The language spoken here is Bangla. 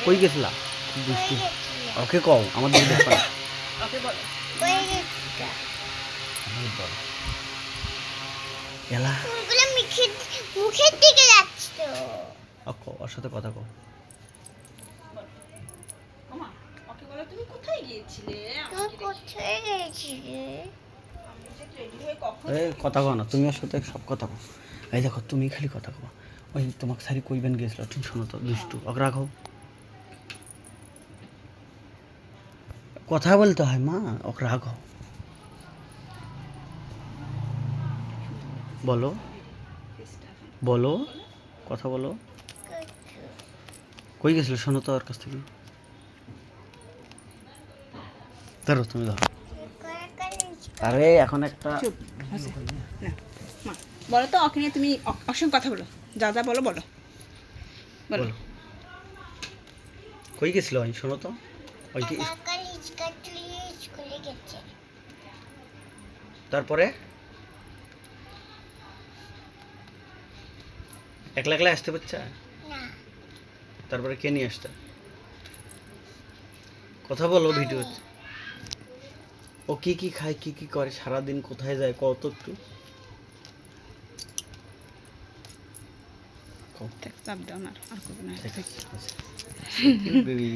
কই গেছিলা দুষ্টু ওকে কও আমাদের দেখবা ওকে বলো এলা ফুলগুলো মুখের দিকে যাচ্ছে তো। ওর সাথে কথা কও ওমা ওকে বলো তুমি কোথায় গিয়েছিলে তুমি কোথায় গেছিলে? আমি যে রেডি হয়ে কখন এই কথা কও না তুমি ওর সাথে সব কথা কও এই দেখো তুমি খালি কথা কও ওই তোমাকে সারি কইবেন গেছিল তুমি শোনো তো দুষ্টু ওকে রাখো কথা বলতে হয় মা ওকে রাখো বলো বলো কথা বলো কই গেছিল শোনো তো ওর কাছ থেকে ধরো তুমি ধরো আরে এখন একটা চুপ না মা বলো তো ওকে নিয়ে তুমি ওর সঙ্গে কথা বলো যা যা বলো বলো বলো বলো কই গেছিল ওই শোনো তো ওই কি স্কুলে গেছে। তারপরে একলা একলা আসতে পারছে না তারপরে কে নিয়ে আসতে কথা বলো ভিডিও ও কি কি খায় কি কি করে সারাদিন কোথায় যায় কত একটু চাপ দাও না আর করবো না বেবি